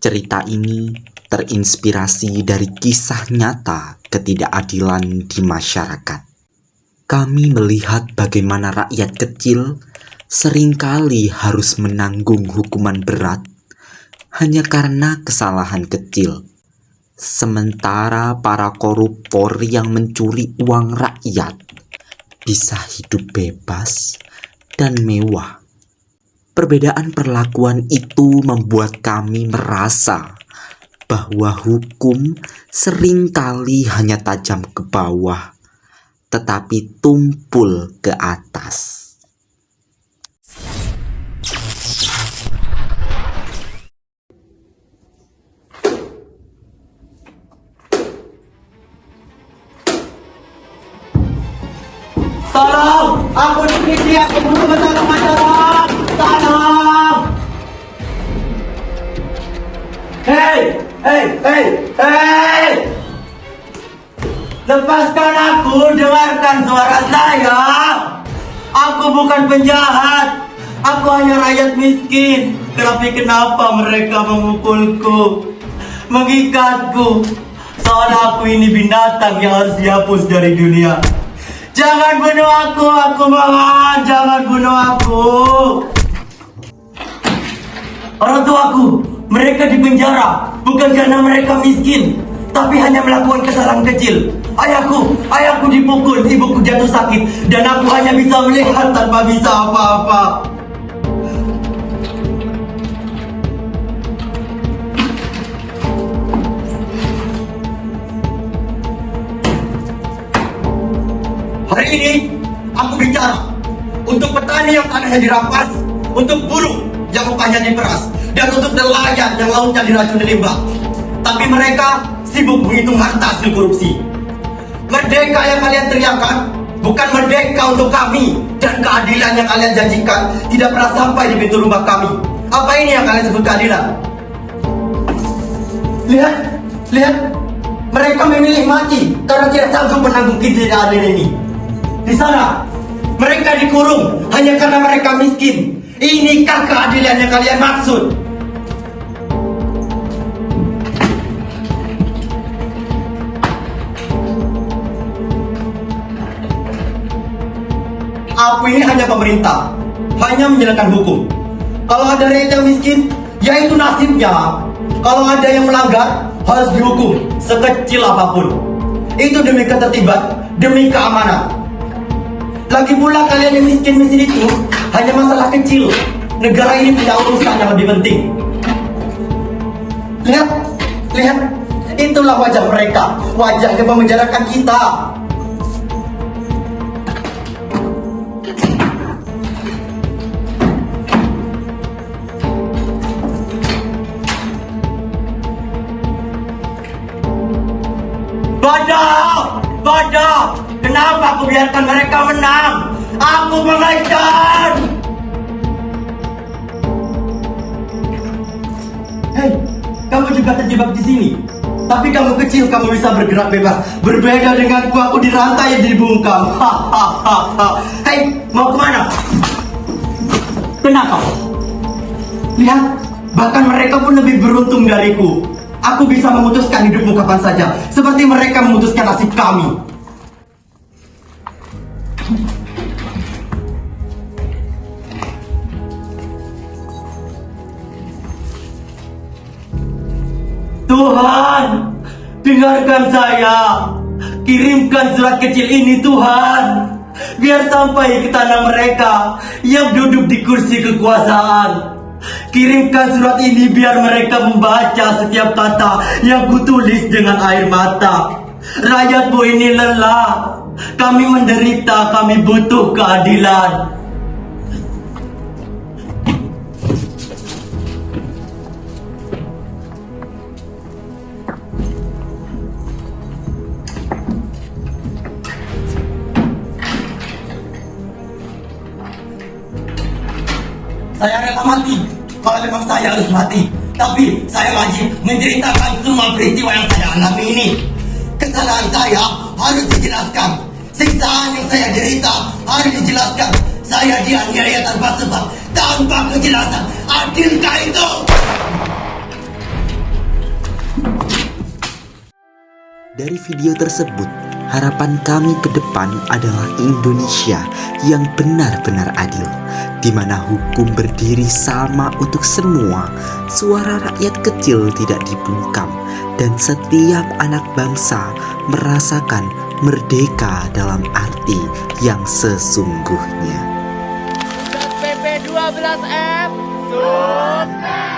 Cerita ini terinspirasi dari kisah nyata ketidakadilan di masyarakat. Kami melihat bagaimana rakyat kecil seringkali harus menanggung hukuman berat hanya karena kesalahan kecil. Sementara para koruptor yang mencuri uang rakyat bisa hidup bebas dan mewah. Perbedaan perlakuan itu membuat kami merasa bahwa hukum seringkali hanya tajam ke bawah, tetapi tumpul ke atas. Tolong, aku dikisi, aku butuh pertolongan, tolong, tolong. Hei. Lepaskan aku, dengarkan suara saya. Aku bukan penjahat, aku hanya rakyat miskin. Tapi kenapa mereka memukulku, mengikatku, seolah aku ini binatang yang harus dihapus dari dunia. Jangan bunuh aku mohon, jangan bunuh aku. Orang tuaku, mereka dipenjara bukan karena mereka miskin, tapi hanya melakukan kesalahan kecil. Ayahku dipukul, ibuku jatuh sakit, dan aku hanya bisa melihat tanpa bisa apa-apa. Hari ini aku bicara untuk petani yang tanahnya dirampas, untuk buruh yang upahnya diperas, dan untuk nelayan yang lautnya diracuni limbah. Tapi mereka sibuk menghitung harta hasil korupsi. Merdeka yang kalian teriakan bukan merdeka untuk kami, dan keadilan yang kalian janjikan tidak pernah sampai di pintu rumah kami. Apa ini yang kalian sebut keadilan? Lihat, mereka memilih mati karena tidak sanggup menanggung ketidakadilan ini. Di sana, mereka dikurung hanya karena mereka miskin. Inikah keadilan yang kalian maksud? Aku ini hanya pemerintah, hanya menjalankan hukum. Kalau ada rakyat yang miskin, ya itu nasibnya. Kalau ada yang melanggar, harus dihukum sekecil apapun. Itu demi ketertiban, demi keamanan. Lagi pula kalian yang miskin-miskin itu hanya masalah kecil. Negara ini punya urusan yang lebih penting. Lihat, itulah wajah mereka, wajah yang memenjarakan kita. Bodoh! Kenapa aku biarkan mereka menang? Aku mengajar! Hei, kamu juga terjebak di sini. Tapi kamu kecil, kamu bisa bergerak bebas. Berbeda denganku, aku dirantai dan dibungkam. Hei, mau kemana? Kenapa? Lihat, bahkan mereka pun lebih beruntung dariku. Aku bisa memutuskan hidupmu kapan saja, seperti mereka memutuskan nasib kami. Tuhan, dengarkan saya. Kirimkan surat kecil ini, Tuhan, biar sampai ke tanah mereka yang duduk di kursi kekuasaan. Kirimkan surat ini biar mereka membaca setiap kata yang kutulis dengan air mata. Rakyatmu ini lelah, kami menderita, kami butuh keadilan. Saya rela mati, kalau memang saya harus mati. Tapi saya wajib menceritakan semua peristiwa yang saya alami ini. Kesalahan saya harus dijelaskan. Siksaan yang saya derita harus dijelaskan. Saya dianiaya tanpa sebab, tanpa kejelasan. Adilkah itu? Dari video tersebut, harapan kami ke depan adalah Indonesia yang benar-benar adil, di mana hukum berdiri sama untuk semua, suara rakyat kecil tidak dibungkam, dan setiap anak bangsa merasakan merdeka dalam arti yang sesungguhnya. PP 12F sukses!